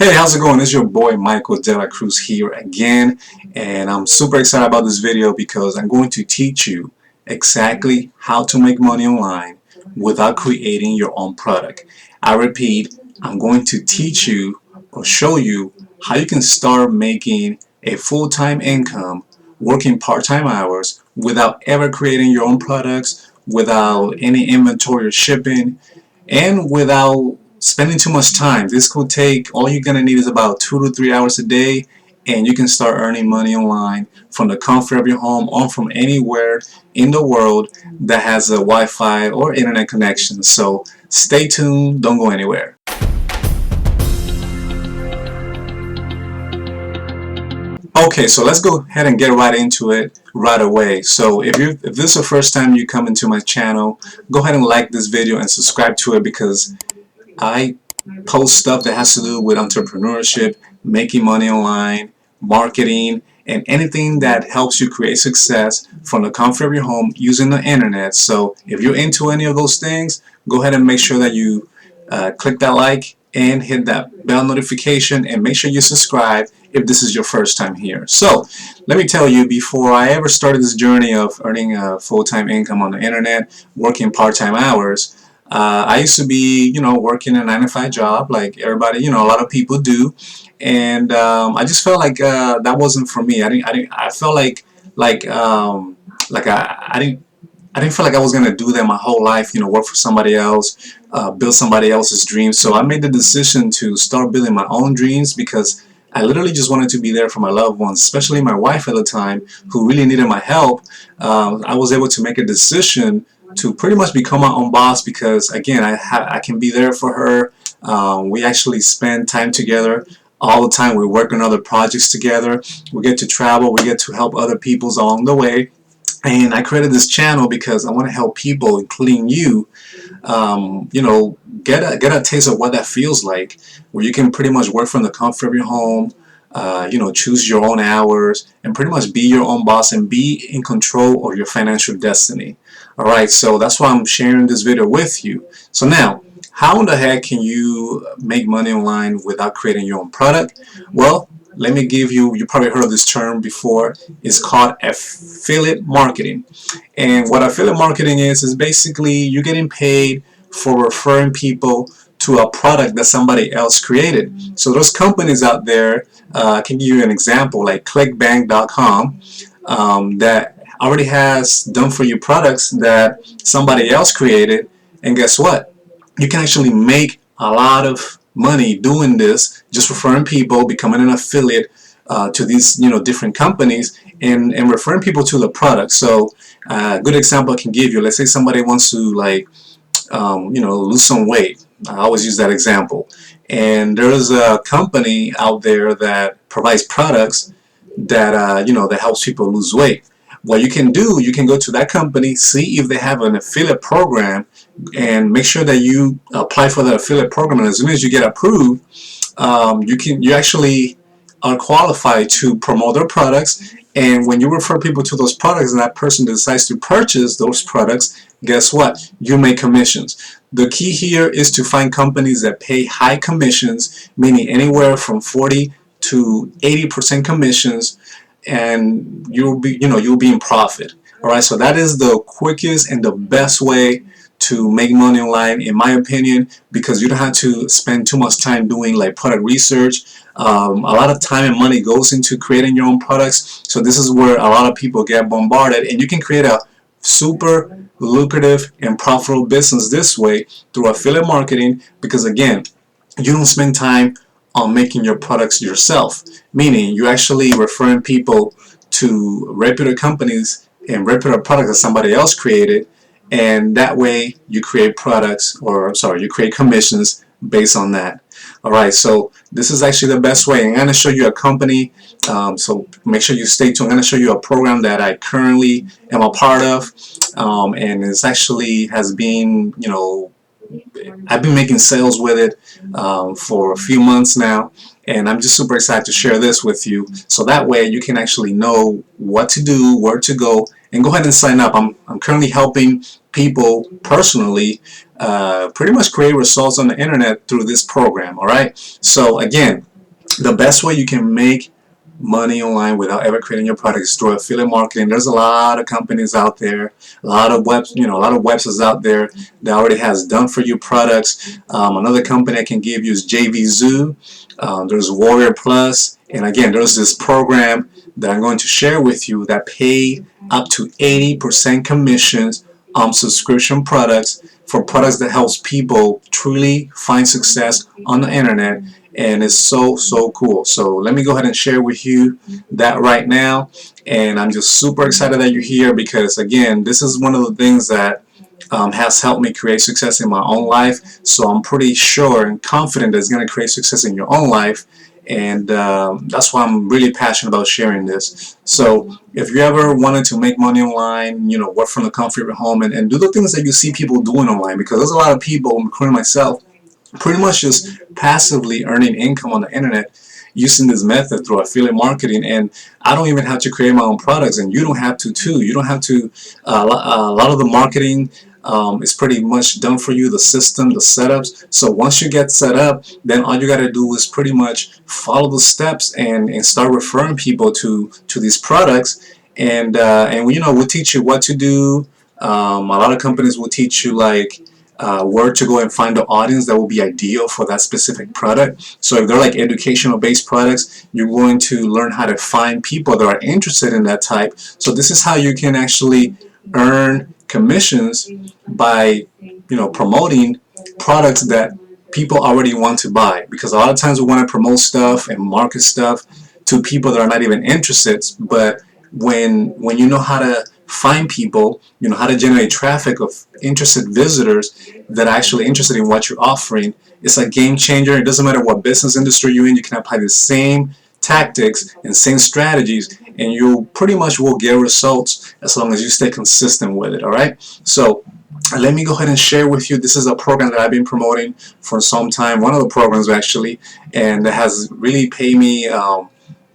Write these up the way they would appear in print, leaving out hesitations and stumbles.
Hey, how's it going? It's your boy Michael de la Cruz here again, and I'm super excited about this video because I'm going to teach you exactly how to make money online without creating your own product. I repeat, I'm going to teach you or show you how you can start making a full-time income working part-time hours without ever creating your own products, without any inventory or shipping, and without spending too much time. This could take, all you're gonna need is about 2 to 3 hours a day, and you can start earning money online from the comfort of your home or from anywhere in the world that has a Wi-Fi or internet connection. So stay tuned, don't go anywhere. Okay, so let's go ahead and get right into it right away. So if this is the first time you come into my channel, go ahead and like this video and subscribe to it, because I post stuff that has to do with entrepreneurship, making money online, marketing, and anything that helps you create success from the comfort of your home using the internet. So if you're into any of those things, go ahead and make sure that you click that like and hit that bell notification, and make sure you subscribe if this is your first time here. So let me tell you, before I ever started this journey of earning a full-time income on the internet, working part-time hours, I used to be, working a 9-to-5 job like everybody, a lot of people do, and I just felt like that wasn't for me. I felt like I didn't feel like I was gonna do that my whole life, work for somebody else, build somebody else's dreams. So I made the decision to start building my own dreams, because I literally just wanted to be there for my loved ones, especially my wife at the time, who really needed my help. I was able to make a decision to pretty much become my own boss, because again, I can be there for her. We actually spend time together all the time. We work on other projects together. We get to travel. We get to help other people along the way. And I created this channel because I want to help people, including you, get a taste of what that feels like, where you can pretty much work from the comfort of your home, choose your own hours, and pretty much be your own boss and be in control of your financial destiny. Alright, so that's why I'm sharing this video with you. So now, how in the heck can you make money online without creating your own product? Well, let me give you probably heard of this term before. It's called affiliate marketing. And what affiliate marketing is basically you're getting paid for referring people to a product that somebody else created. So those companies out there, I can give you an example, like clickbank.com, that already has done for you products that somebody else created. And guess what? You can actually make a lot of money doing this, just referring people, becoming an affiliate to these different companies, and referring people to the product. So a good example I can give you, let's say somebody wants to lose some weight. I always use that example, and there's a company out there that provides products that that helps people lose weight. What you can do, you can go to that company, see if they have an affiliate program, and make sure that you apply for that affiliate program. And as soon as you get approved, you actually are qualified to promote their products. And when you refer people to those products and that person decides to purchase those products, guess what? You make commissions. The key here is to find companies that pay high commissions, meaning anywhere from 40 to 80% commissions, and you'll be in profit. All right, so that is the quickest and the best way to make money online, in my opinion, because you don't have to spend too much time doing like product research. A lot of time and money goes into creating your own products, so this is where a lot of people get bombarded, and you can create a super lucrative and profitable business this way through affiliate marketing, because again, you don't spend time on making your products yourself, meaning you're actually referring people to reputable companies and reputable products that somebody else created, and that way you create you create commissions based on that. Alright, so this is actually the best way. I'm going to show you a company, so make sure you stay tuned. I'm going to show you a program that I currently am a part of, and it's actually has been, I've been making sales with it for a few months now, and I'm just super excited to share this with you, so that way you can actually know what to do, where to go, and go ahead and sign up. I'm currently helping people personally pretty much create results on the internet through this program. Alright, so again, The best way you can make money online without ever creating your product is through affiliate marketing. There's a lot of companies out there, a lot of a lot of websites out there that already has done for you products. Another company I can give you is JVZoo. There's Warrior Plus, and again, there's this program that I'm going to share with you that pay up to 80% commissions on subscription products for products that helps people truly find success on the internet, and it's so cool. So let me go ahead and share with you that right now, and I'm just super excited that you're here because again, this is one of the things that has helped me create success in my own life. So I'm pretty sure and confident that it's going to create success in your own life, and that's why I'm really passionate about sharing this. So if you ever wanted to make money online, work from the comfort of your home, and do the things that you see people doing online, because there's a lot of people, including myself, pretty much just passively earning income on the internet using this method through affiliate marketing. And I don't even have to create my own products, and you don't have to too. You don't have to. A lot of the marketing is pretty much done for you, the system, the setups. So once you get set up, then all you got to do is pretty much follow the steps and start referring people to these products. And we'll teach you what to do. A lot of companies will teach you like where to go and find the audience that will be ideal for that specific product. So if they're like educational based products, you're going to learn how to find people that are interested in that type. So this is how you can actually earn commissions by promoting products that people already want to buy, because a lot of times we want to promote stuff and market stuff to people that are not even interested. But when you know how to find people, how to generate traffic of interested visitors that are actually interested in what you're offering, it's a game changer. It doesn't matter what business industry you're in, you can apply the same tactics and same strategies, and you pretty much will get results as long as you stay consistent with it. All right, so let me go ahead and share with you. This is a program that I've been promoting for some time, one of the programs actually, and that has really paid me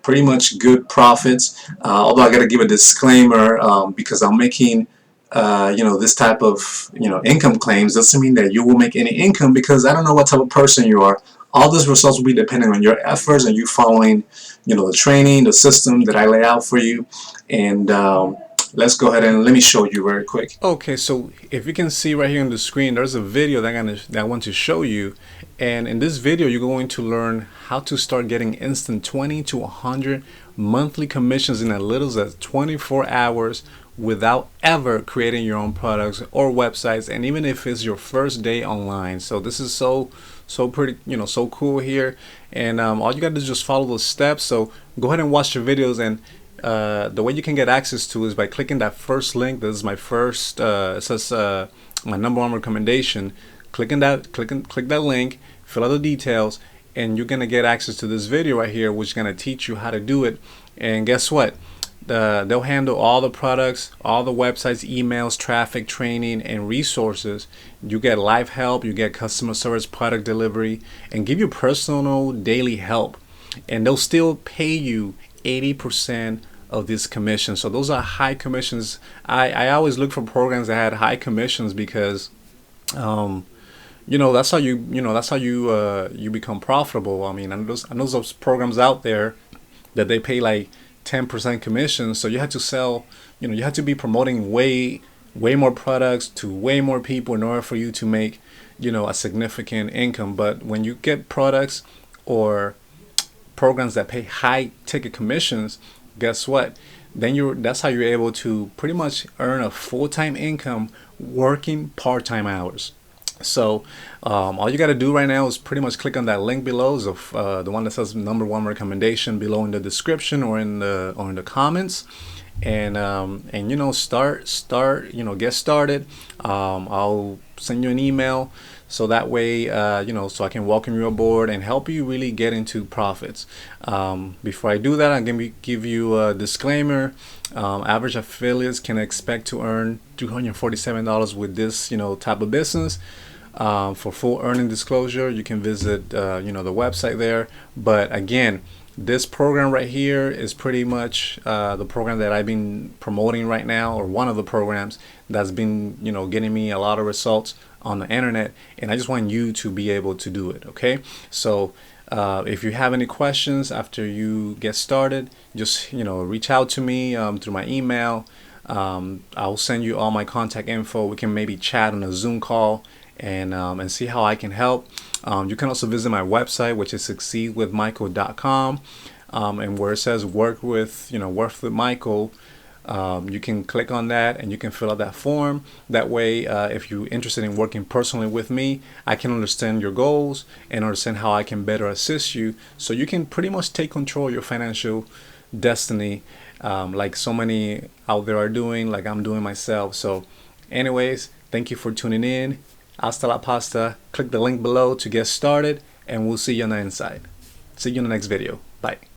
pretty much good profits. Although I got to give a disclaimer, because I'm making this type of income claims, doesn't mean that you will make any income, because I don't know what type of person you are. All those results will be depending on your efforts and you following the training, the system that I lay out for you. And let's go ahead and let me show you very quick. Okay, so if you can see right here on the screen, there's a video that I want to show you. And in this video, you're going to learn how to start getting instant 20 to 100 monthly commissions in as little as 24 hours without ever creating your own products or websites, and even if it's your first day online. So this is so pretty, so cool here. And all you got to do is just follow the steps. So go ahead and watch the videos, and the way you can get access to is by clicking that first link. This is my first, it says my #1 recommendation. Click that link, fill out the details, and you're gonna get access to this video right here, which is gonna teach you how to do it. And guess what? They'll handle all the products, all the websites, emails, traffic, training, and resources. You get live help, you get customer service, product delivery, and give you personal daily help. And they'll still pay you 80% of this commission. So those are high commissions. I always look for programs that had high commissions, because that's how you become profitable. I mean, I know those programs out there that they pay like 10% commission, so you have to sell, you have to be promoting way more products to way more people in order for you to make a significant income. But when you get products or programs that pay high ticket commissions, guess what? Then that's how you're able to pretty much earn a full-time income working part-time hours. So all you got to do right now is pretty much click on that link below, so the one that says #1 recommendation below in the description or in the comments, and get started. I'll send you an email, so that way so I can welcome you aboard and help you really get into profits. Before I do that, I'm gonna give you a disclaimer. Average affiliates can expect to earn $247 with this type of business. For full earning disclosure, you can visit the website there. But again, this program right here is pretty much the program that I've been promoting right now, or one of the programs that's been getting me a lot of results on the internet, and I just want you to be able to do it. Okay, so If you have any questions after you get started, just reach out to me through my email. I'll send you all my contact info. We can maybe chat on a Zoom call and see how I can help. You can also visit my website, which is succeedwithmichael.com, and where it says work with Michael. You can click on that and you can fill out that form. That way, if you're interested in working personally with me, I can understand your goals and understand how I can better assist you, so you can pretty much take control of your financial destiny, like so many out there are doing, like I'm doing myself. So anyways, thank you for tuning in. Hasta la pasta. Click the link below to get started, and we'll see you on the inside. See you in the next video. Bye.